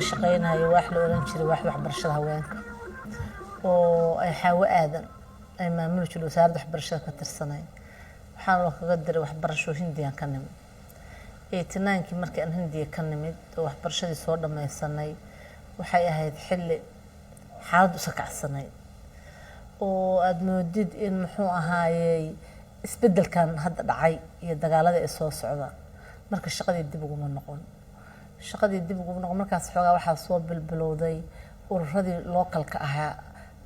shaqeynayo wax la oran jiray waxbarashada haweenka oo ay xawo aadan ay maamulka wasaaradda waxbarashada ka tirsanay waxaan loo kaga diray waxbarasho Hindiya ka nimid 89kii markii aan Hindiya ka nimid oo waxbarashadii soo dhameysanay waxay ahayd xilli xaalad u sakacsanay oo aad moodid in muxuu ahaayay isbedelkan hadda dhacay iyo dagaalada ay soo socdaan marka shaqadii dib ugu noqon markaas xoogaa waxa soo bilbilowday ururadii localka ahaa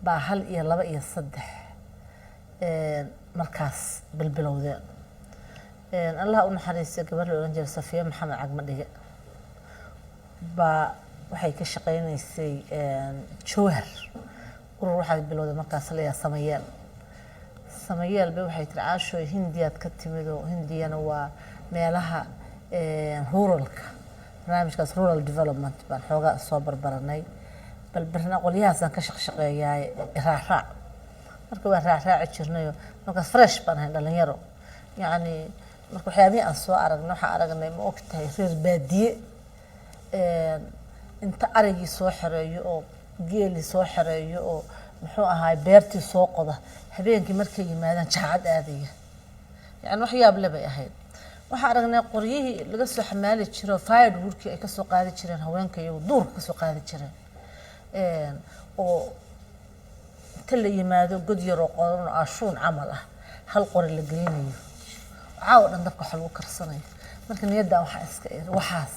baa 1 iyo 2 iyo 3 markaas bilbilowdeen Allah u naxariisto gabar la oran jiray Safiya Maxamed Cagmadhige ba waxay ka shaqeynaysay Jowhar urur waxay bilowday markaas la Samayeel bay waxay tiri caasho Hindiyaad ka timid oo Hindiyana waa meelaha ruralka barnaamijkaas rural development baan xoogaa soo barbaranay bal qolyahaas aan ka shaqeeyay raac marka waa raac jirnayo markaas fresh baan ahay dhalinyaro yani marka waxyaabihii aan soo aragnay waxa aragnay ma ogtahay reer baadiye inta arigii soo xareeyo oo geeli soo xareeyo oo muxuu ahaay beertii soo qoda habeenkii markay yimaadaan jaacad aadaya yani waxyaab labay ahayd waxa aragnay qoryihii laga soo xamaali jiro firewoodkii ay ka soo qaadi jireen haweenka iyo duurka ka soo qaadi jireen oo inta la yimaado god yar oo qoran oo ashuun camal ah hal qori la gelinayo caaw dhan dabka waxa lagu karsanayo marka niyada waxa iska waxaas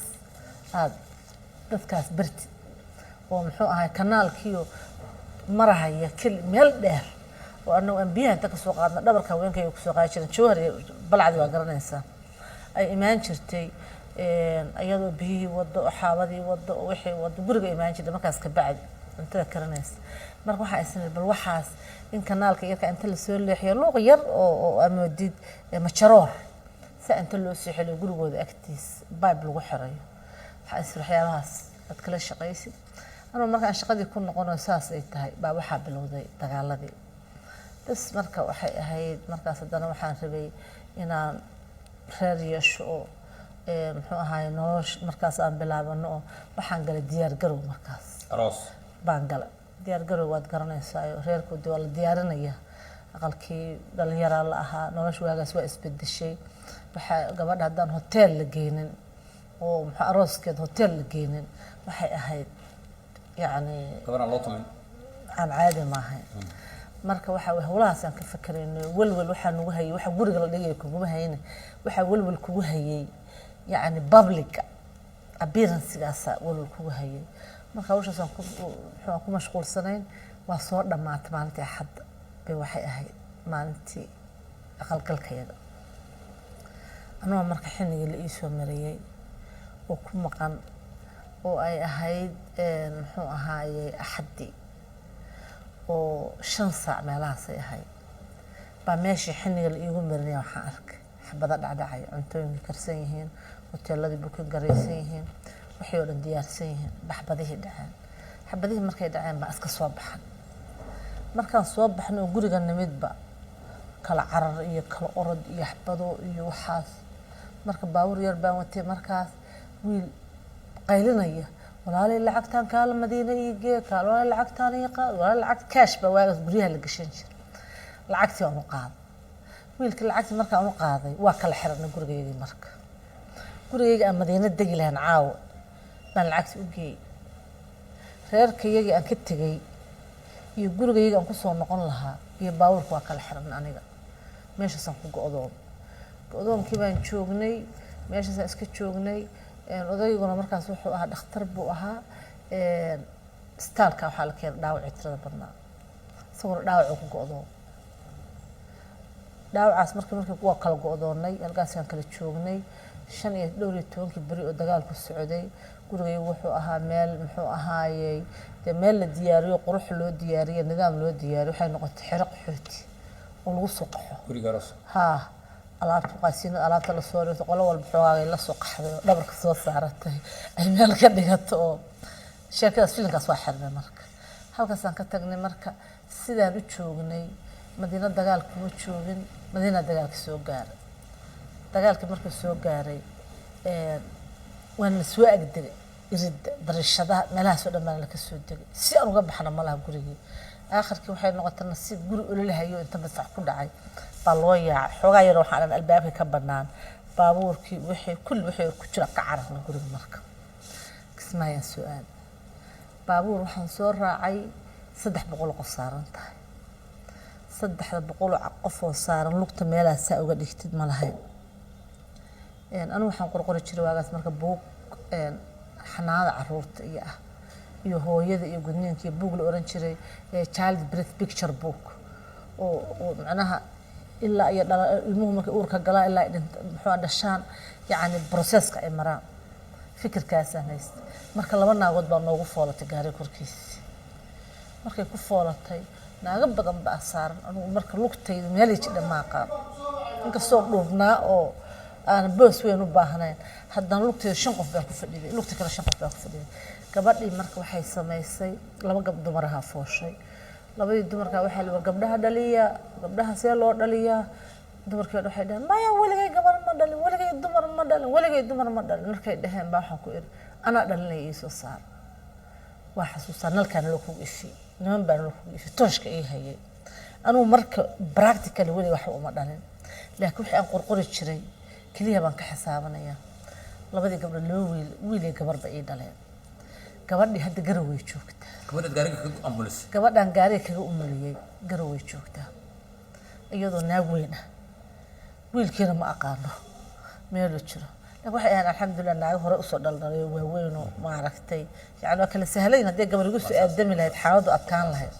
aad dadkaas barti oo muxuu ahaay kanaalkiyo marahaya meel dheer oo annagu aan biyaha inta ka soo qaadna dhabarka haweenka ay ku soo qaadi jireen Jowhar iyo Balcad waa garanaysaa ay imaan jirtay ayadoo biyihii wado xaabadii wado wixii wado guriga imaan jirtay markaas ka bacdi inta karanaysa marka waxa aysan bal waxaas in kanaalka yarka inta la soo leexiyo luuq yar oo amoodid majaroor sa inta loo soo xiliyo gurigooda agtiis bayb lagu xirayo waxa waxyaabahaas dad kala shaqaysid anoo markaan shaqadii ku noqono saas ay tahay baa waxa bilowday dagaaladii bas marka waxay ahayd markaas haddana waxaan rabay inaan reer yeesho oo muxuu ahaay nolosh markaas aan bilaabano oo waxaan galay diyaar garow markaas aroos baan galay diyaar garow waad garanaysaa reerkoodii waa la diyaarinaya aqalkii dhalinyaro la ahaa nolosh waagaas waa isbedeshay waxa gabadha haddaan hotel la geynin oo muxuu arooskeed hotel la geynin waxay ahayd yani gabadha loo tumin aan caadi ma ahayn marka waxa way hawlahaas aan ka fakarayno walwal waxa nagu hayay waxa guriga la dhigay kugu hayay waxa walwal kugu hayay yani public appearance-gaas walwal kugu hayay marka hawshaas aan ku mashquulsanayn waa soo dhamaatay maalintii Axad bay waxay ahayd maalintii aqalgalkayga anoo marka xilliga la ii soo mariyay oo ku maqan oo ay ahayd muxuu ahaayay Axadii oo 5 saac meelahaas ay ahayd baa meeshii xilliga la iigu marinay waxaan arkay xabada dhacdhacay cuntooyin karsan yihiin hoteeladii bukin garaysan yihiin wixii oo dhan diyaarsan yihiin baxbadihii dhaceen xabadihii markay dhaceen baa iska soo baxan markaan soo baxno guriga nimidba kala carar iyo kala orod iyo xabado iyo waxaas marka baawur yar baan watay markaas wiil qaylinaya walaalay lacagtan kaala Madiina iige kaala lacagtan iiqa wala lacag cash ba waagas guriyaha la gashan jiray lacagtii aan u qaaday wiilka lacagtii marka aan u qaaday waa kala xirnay gurigayga marka gurigayga aan Madiina degi lahayn caaw baan lacagtii u geeyay reerkayga aan ka tagay iyo gurigayga aan ku soo noqon lahaa iyo baawurka waa kala xirnay aniga meeshaas ku go'doonkii baan joognay meeshaas iska joognay odayguna markaas wuxuu ahaa dhakhtar buu ahaa istaalka waxa la keenay dhaawac tirada badnaa isagoo dhaawac ku go'doon dhaawacaas markii waa kala go'doonay halkaas aan kala joognay 12 bari oo dagaal ku socday gurigaygu wuxuu ahaa meel muxuu ahaayay meel la diyaariyo qurux loo diyaariyo nidaam loo diyaariyo waxay noqotay xiriq xooti oo lagu soo qaxo guriga aroos alaabta qaasiin alaabta la soo reeso qolo walba xoogay la soo qaxday dhabarka soo saaratay ay meel ka dhigato oo sheekadaas filinkaas waa xirnay marka halkaas aan ka tagnay marka sidaan u joognay Madiina dagaal kuma joogin Madiina dagaalka soo gaaray dagaalkii markuu soo gaaray waan soo agdagay irid darashadaha meelahaas oo dhan la ka soo degay si aan uga baxna malaha gurigii aakhirkii waxay noqotay nasiib guri ololahayo inta masax ku dhacay baa loo yaacay xoogaa yar waxaan albaabka ka banaan baabuurkii wixii ku jira ka cararna guriga marka kismaayaan su'aal baabuur waxaan soo raacay 300 qof saaran tahay 300 qof oo saaran lugta meelahaas uga dhigtid ma lahayn anu waxaan qorqori jiray waagaas marka buug xanaada caruurta iyo hooyada iyo gudniinka iyo buug la oran jiray child birth picture book oo macnaha ilaa iyo ilmuhu markay uurka galaa ilaa muxuu dhashaan yaani processka ay maraan fikirkaas aan hayst marka laba naagood baa noogu foolatay gaari korkiisa markay ku foolatay naaga badan baa saaran anigu marka lugtayda meelay jidha ma qaab inkastoo dhuubnaa oo aan boos weyn u baahnayn haddana lugtayda 5 qof baa ku fadhiday lugta kale 5 qof baa ku fadhiday gabadhii marka waxay samaysay laba gabdho dumaraha fooshay labadii dumarka waxaa la gabdhaha dhaliya gabdhaha see loo dhaliya dumarkii waxay dhahan maya waligay gabar ma dhalin waligay dumar ma dhalin markay dhaheen baa waxaan ku iri ana dhalinay ii soo saar waa xasuusan nalkan loo ku ifi niman baan loo ku ifi tooshka ii hayay anuu marka practically wali wax uma dhalin laakiin wixii aan qorqori jiray kaliya baan ka xisaabanayaa labadii gabdho loo wiil iyo gabar ba ii dhaleen gabadhii hadda garaway joogtaa gabadhan gaariga kaga umuliyay garaway joogtaa iyadoo naag weyn ah wiilkeena ma aqaano meel jiro laakiin waxay ahayn alxamdulillah naag hore u soo dhalnay waa weyn oo ma aragtay yaani kala sahlayna hadii gabar igu soo aadami lahayd xaaladu adkaan lahayd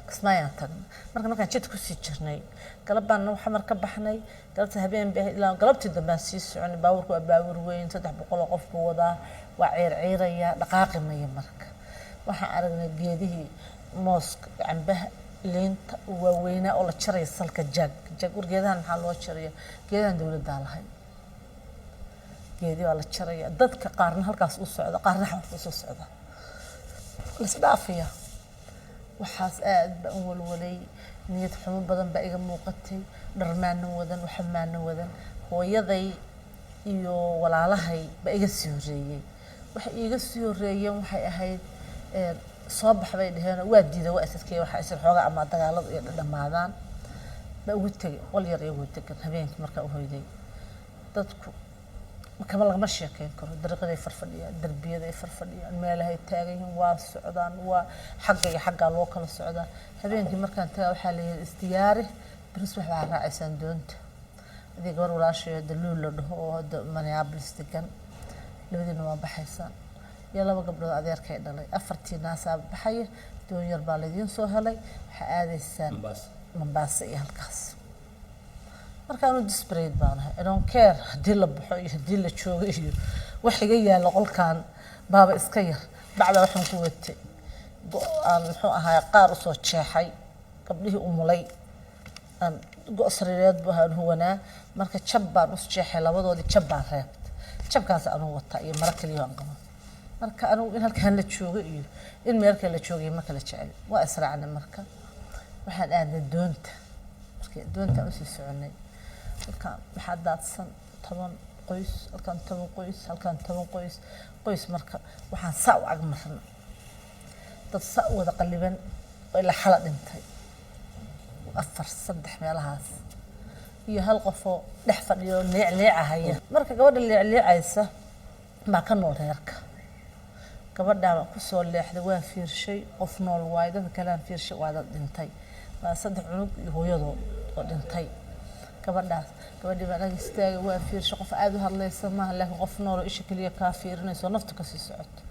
kismaayaan tagna markaan jid ku sii jirnay galabaan waxa marka baxnay galabta habeen baa ilaa galabtii dambe sii soconay baabuurku waa baabuur weyn 300 qof buu wadaa waa ciirciiraya dhaqaaqi maya marka waxaan aragnay geedihii mooska cambaha leenta waaweynaa oo la jaray salka jag urgeedahan maxaa loo jaray geedahan dawladda lahayd geedii waa la jaray dadka qaarna halkaas u socda qaarna xafka u socda isdhaafiya waxaas aad baan walwalay niyad xumo badan baa iga muuqatay dharmaana wadan hooyaday iyo walaalahay baa iga sii horeeyay waxa iga sii horeeyeen waxay ahayd soo baxbay dhaheen waa diiday waa isadkay waxa isir xooga ama dagaalada iyo dhamaadaan ba ugu tagay qol yar iyagu degan habeenkii marka u hoyday dadku kama lagama sheekeyn karo dariiqaday farfadhiyaan darbiyaday farfadhiyaan meelahay taagan waa socdaan waa xagga loo kala socdaa habeenkii markaan tagaa waxaa la yiri istiyaari bris waxa raacaysan doonta adii gabar walaashay daluul la dhaho oo hada Minneapolis degan labadina waa baxaysan ya laba gabdhood adeerkay dhalay afartii naasa baxay doon yar baa leedin soo helay waxa aadaysan Mombasa iyo halkaas markaan desperate baan ahay I don't care hadii la baxo iyo hadii la joogo iyo wax iga yaalo qolkan baaba iska yar bacda waxaan ku watay aan muxuu ahaa qaar u soo jeexay gabdhihii umulay aan go'sariyeed baan huwanaa marka jab baan u jeexay labadoodii jab baan reebtay jabkaas aan wata iyo mara kaliya aan qabo marka anigu in halkaan la joogo iyo in meel kale la joogay ma kala jecel waa israacnay marka waxaan aaday doonta markii doonta u sii soconay halkaan waxa daadsan 10 qoys halkaan 10 qoys marka waxaan saa u agmarna dad saa wada qaliban oo la xala dhintay 4 meelahaas iyo hal qof oo dhex fadhiyo leecleecahaya marka gabadha leecleecaysa ma ka nool reerka gabadha ku soo leexday waa fiirshay qof nool waay dad kale aan fiirshay waa dad dhintay waa 3 cunug iyo hooyadood oo dhintay gabadhii baa laga istaagay waa fiirshay qof aad u hadlaysa ma laakiin qof nool oo isha kaliya ka fiirinayso nafta ka sii socoto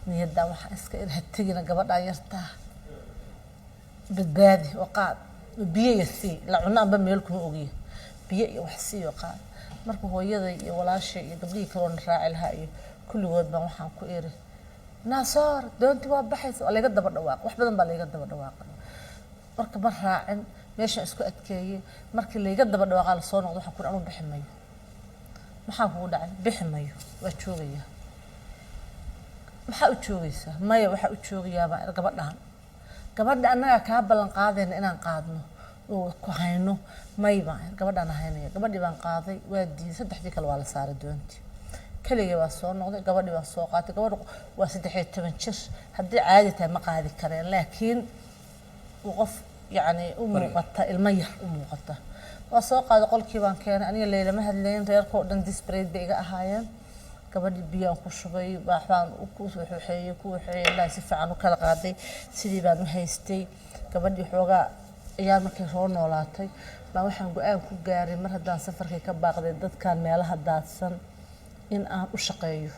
niyada waxa iska irhatagina gabadha yarta badbaadi oo qaad biyo yasi la cunaba meel kuma ogiyo biyo iyo wax sii oo qaad marka hooyaday iyo walaashay iyo gabdhii kale oo raaci lahaa iyo kulligood baan waxaan ku iri naasar doonti waa baxayso oo laga daba dhawaaq wax badan baa laga daba dhawaaqay marka ma raacin meesha isku adkeeyay markii laga daba dhawaaqay la soo noqdo waxa ku anu biximayo maxaa ku dhacay biximayo waa joogaya maxaa u joogaysaa maya waxa u joogayaaba gabadha anaga ka ballan qaadayna inaan qaadno oo ku hayno mayba gabadhan haynaya gabadhii baan qaaday waa diiday 3 kale waa la saaray doonti keligii waa soo noqday gabadhii waa soo qaatay gabadhu waa 13 jir haddii caadi tahay ma qaadi kareen laakiin qof yani u muuqata ilmo yar u muuqata waa soo qaaday qolkii baan keenay aniga Leyla ma hadlayn reerkoo dhan disparate bay iga ahaayeen gabadhii biyaan ku shubay waxaan ku soo xuxeeyay ku waxay ilaa si fiican u kala qaaday sidii baan u haystay gabadhii xoogaa ayaa markay soo noolaatay baa waxaan go'aan ku gaaray mar haddaan safarkii ka baaqday dadkan meelaha daadsan in aan u shaqeeyo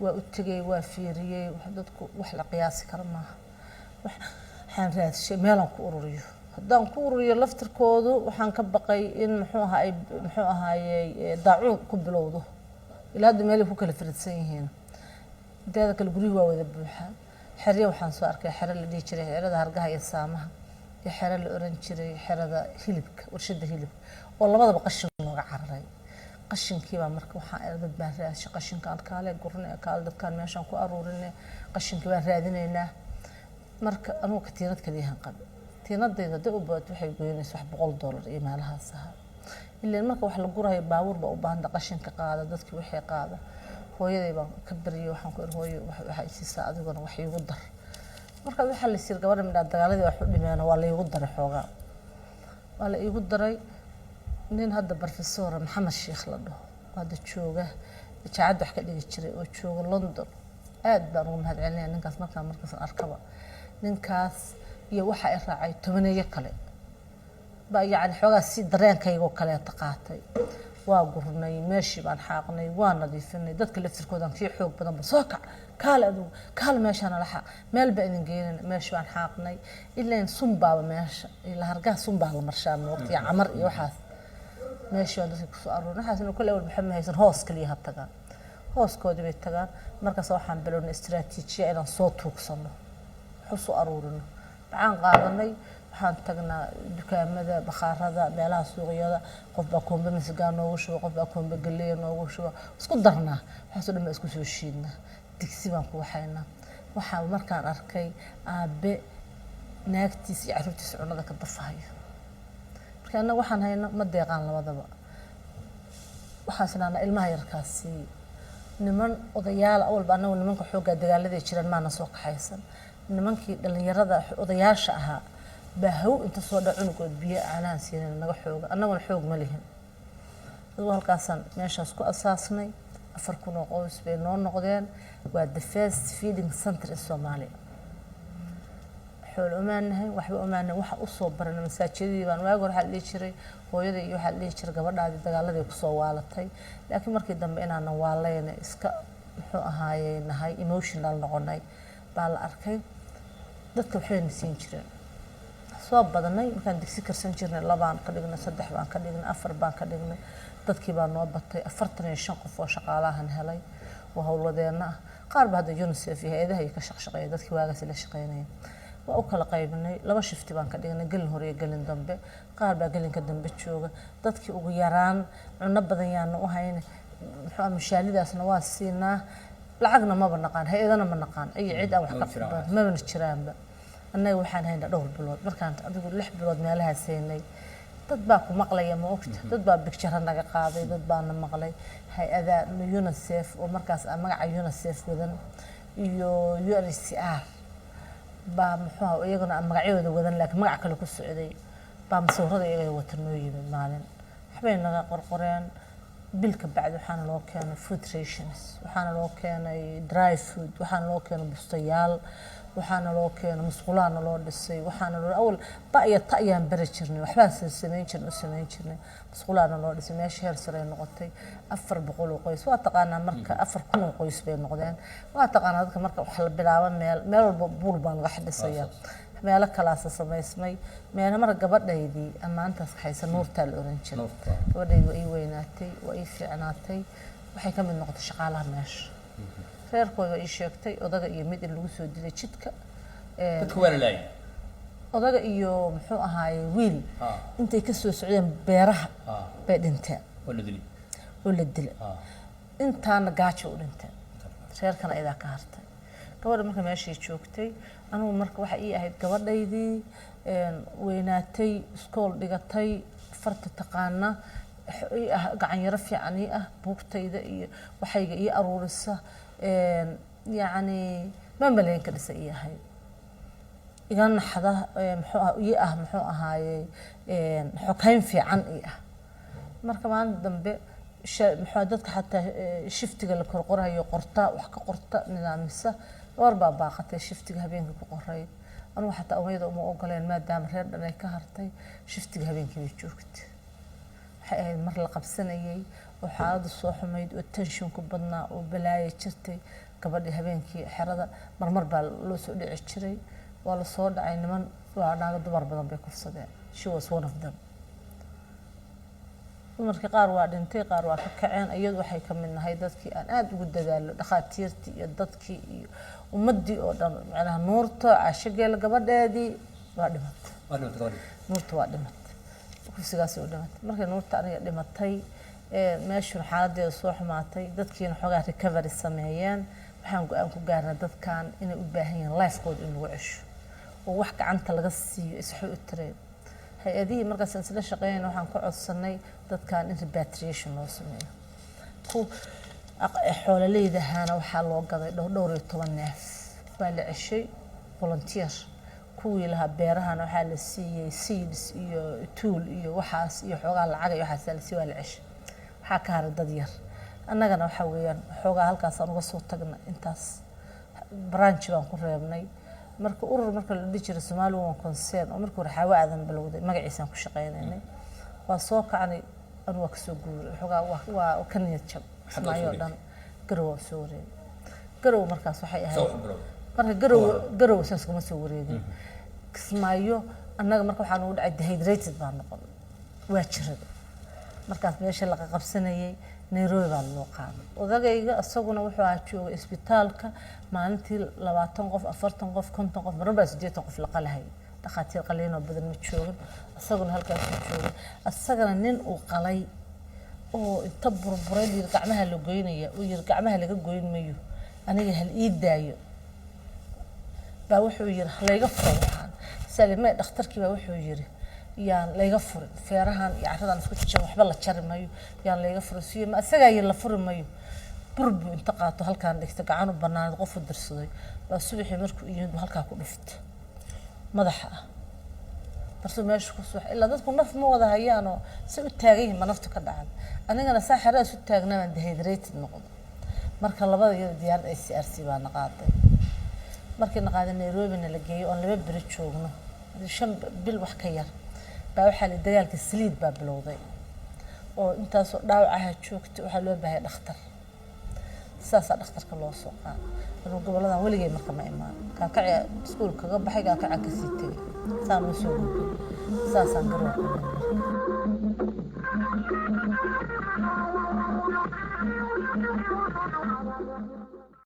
waa u tagay waa fiiriyay dadku wax la qiyaasi karo maaha waxaan raadishay meelan ku ururiyo haddaan ku ururiyo laftirkoodu waxaan ka baqay in muxuu ahaayey daacuun ku bilowdo ilaa hadda meelay ku kala firidsan yihiin inteeda kale gurigi waa wada buuxaa xeryo waxaan soo arkay xero la dhihi jiray xerada hargaha iyo saamaha iyo xero la oran jiray xerada hilibka warshada hilibka oo labadaba qashin nooga cararay qashinkii baa marka waxaan dad baan raadishay qashinkaan kaale gurnay kaale dadkaan meeshaan ku aruurinay qashinkii baan raadinaynaa marka anugu katiinad kaliyahan qabo tiinadayda dad u baad waxay goynaysaa $100 iyo meelahaas ah ilaa marka wax la gurayo baabuur baa u baahan qashinka qaada dadkii wixii qaada hooyaday baan ka bariyay waxaan ku hooyo waxa ay siisaa adiguna wax iigu dar marka waxa la sir gabadha midda dagaaladii wax u dhimeena waa la iigu daray xoogaa waa la iigu daray nin hadda professor Maxamed Sheekh la dhaho hadda jooga jaacad wax ka dhigi jiray oo jooga London aad baan ugu mahadcelinayaa ninkaas markaas arkaba ninkaas iyo waxa ay raacay 10 kale ba yani xoogaa si dareenkayga kale taqaatay waa gurnay meeshii baan xaaqnay waa nadiifinay dadka laftirkoodan kii xoog badan soo kaal meeshaan la xaq meel baa idin geeyeen meeshii baan xaaqnay ilaa in sunbaaba meesha ilaa hargaa sunbaa la marshaan waqti camar iyo waxaas meeshii aan dadka ku soo aroornay waxaasna kale wal maxamed haysan hoos kaliya ha tagaan hooskoodii bay tagaan markaas waxaan bilownay istiraatiijiya inaan soo tuugsano xusu aroorino baan qaadanay waxaan tagnaa dukaamada bakhaarada meelaha suuqyada qof baa koombe misgaan noogu shubo qof baa koombe galley noogu shubo isku darnaa waxaas dhan isku soo shiidnaa digsi baan ku waxaynaa waxaan markaan arkay aabe naagtiis iyo carruurtiis cunada ka dafahayo marka anaga waxaan haynaa ma deeqaan labadaba waxaan sanaana ilmaha yarkaasi niman odayaal awalba anagu nimanka xooga dagaaladii jiraan maana soo kaxaysan nimankii dhalinyarada odayaasha ahaa baahaw inta soo dhacunugood biyo aanaan siinay naga xooga annaguna xoog ma lihin adoo halkaasan meeshaas ku asaasnay 4,000 oo qoys bay noo noqdeen waa the first feeding center in Soomaaliya xoolo umaanahay waxba umaanahay waxa u soo baran masaajidii baan waag hore xal jiray hooyada iyo waxa la jiray gabadhaadii dagaaladii ku soo waalatay laakiin markii dambe inaan waalayna iska muxuu ahaayay nahay emotional noqonay baa la arkay dadka waxay nisiin jireen soo badanay markaan digsi karsan jirnay 2 baan ka dhignay 3 baan ka dhignay 4 baan ka dhignay dadkii baa noo batay 45 qof oo shaqaalahan helay oo hawladeena qaar baa hadda UNICEF iyo hay'adaha ka shaqeeya dadkii waagaas la shaqeynay waa u kala qaybinay 2 shift baan ka dhignay galin hore iyo galin dambe qaar baa galinka dambe jooga dadkii ugu yaraan cunno badan yaan u hayn muxuu mushaalidaasna waa siinaa lacagna ma banaqaan hay'adana ma naqaan ay cid aan wax ka fiican ma ban jiraanba annaga waxaan haynaa dhowr bilood markaan adigu 6 bilood meelaha seenay dad baa ku maqlaya ma ogta dad baa picture naga qaaday dad baa na maqlay hay'ada UNICEF oo markaas magaca UNICEF wadan iyo UNHCR baa muxuu iyaguna magacyadooda wadan laakiin magac kale ku socday baa masawirada iyaga wata noo yimid maalin waxbay naga qorqoreen bilka bacdi waxaan loo keenay food rations waxaan loo keenay dry food waxaan loo keenay bustayaal waxaan loo keenay musqulaan loo dhisay waxaan loo awal baaya taayaan bari jirnay waxba sameyn jirnay musqulaan loo dhisay meesha heer sare noqotay 400 oo qoys waa taqaanaa marka 4,000 oo qoys bay noqdeen waa taqaanaa dadka marka wax la bilaabo meel walba buul baan laga xidhisayaa meelo kalaas sameysmay meel mar gabadhaydii amaantaas haysan nuurta la oran jiray gabadhaydii way weynaatay way fiicnaatay waxay ka mid noqotay shaqaalaha meesha reerkooda ay sheegtay odaga iyo mid in lagu soo dilay jidka dadku waa laayay odaga iyo muxuu ahaay wiil intay ka soo socdeen beeraha bay dhinteen oo la dilay intaana gaajo u dhintay reerkana ayda ka hartay gabadha marka meesha joogtay anigu marka waxa ii ahayd gabadhaydii weynaatay iskool dhigatay farta taqaana gacan yaro fiican ii ah buugtayda iyo waxayga ii aruurisa yacni ma malayn ka dhisa ii ahay iga naxda muxuu ahaaye xokayn fiican ii ah marka maalin dambe muxuu dadka xataa shiftiga la qorqorayo qorta wax ka qorta nidaamisa war baa baaqatay shiftiga habeenkii ku qoray anigu xataa umayda uma ogoleen maadaama reer dhan ay ka hartay shiftiga habeenkii bay joogtay waxay ahayd mar la qabsanayay oo xaaladdu soo xumayd oo tensionku badnaa oo balaayo jirtay gabadhii habeenkii xerada marmar baa loo soo dhici jiray waa la soo dhacay niman waa naago dumar badan bay kufsadeen she was one of them dumarkii qaar waa dhintay qaar waa ka kaceen iyadu waxay ka mid nahay dadkii aan aad ugu dadaalo dhakhaatiirtii iyo dadkii iyo ummaddii oo dhan macnaha nuurta caashageel gabadheedii waa dhimatay nuurta waa dhimatay kursigaasi u dhimatay markay nuurta aniga dhimatay meeshuna xaaladeeda soo xumaatay dadkiina xoogaa recovery sameeyeen waxaan go-aan ku gaarnay dadkan inay u baahan yihiin lifekooda in lagu cesho oo wax gacanta laga siiyo isxu u tireen hay-adihii markaas aan isla shaqeynayna waxaan ka codsanay dadkan in repatriation loo sameeyo ku xoololeydahaana waxaa loo gaday dhowr iyo 10 neef baa la ceshay volunteer kuwii lahaa beerahana waxaa la siiyey seeds iyo tool iyo waxaas iyo xoogaa lacag iyo waxaas la siiyey waa la ceshay waxaa ka haray dad yar annagana waxa weeyaan xoogaa halkaas aan uga soo tagnay intaas branch baan ku reebnay marka urur marka la dhigi jiray Somali Women Concern oo markii hore xawa aadan bilowday magaciisaan ku shaqeynay waa soo kacnay anu waa ka soo guuray xoogaa waa ka niyad jab Soomaaliya dhan garow soo wareegay garow markaas waxay ahayd marka garow saas kuma soo wareegay Kismaayo annaga marka waxaan u dhacay dehydrated baan noqon waa jiray markaas meesha la qabsanayay Nairobi baa loo qaaday odagayga asaguna wuxuu ahaa joogay isbitaalka maalintii 20 qof 40 qof 50 qof marba 80 qof la qalahay dhaqaatiir qaliino badan ma joogin asaguna halkaas ku joogay asagana nin uu qalay oo inta burburay gacmaha la goynaya oo gacmaha laga goyn mayo aniga hal ii daayo baa wuxuu yiri layga furo Salimay dhakhtarkii baa wuxuu yiri yaan layga furin feerahan iyo caradan isku jajab waxba la jari mayo yaan layga fursiyo ma asaga la furi mayo burbu inta qaato halkaan dhigta gacan u banaan qof u dirsaday baa subaxii markuu iyadu halka ku dhuftay madaxa barso meesha ku soo ilaa dadku naf ma wada hayaan oo si u taagay ma naftu ka dhacay anigana saaxara isu taagnaa aan dehydrated noqdo marka labada iyada diyaar ay CRC baa naqaatay markii naqaaday Nairobi la geeyo oo laba bari joogno shan bil wax ka yar baa waxa la dagaalka saliid baa bilowday oo intaas oo dhaawacaha joogtay waxa loo baahay dhakhtar saasa dhakhtarka loo soo qaaday goboladan waligay marka ma imaan ka kaciya iskuulka ka baxay ka kaca ka sii tagay saan u soo gudbay saasaan garow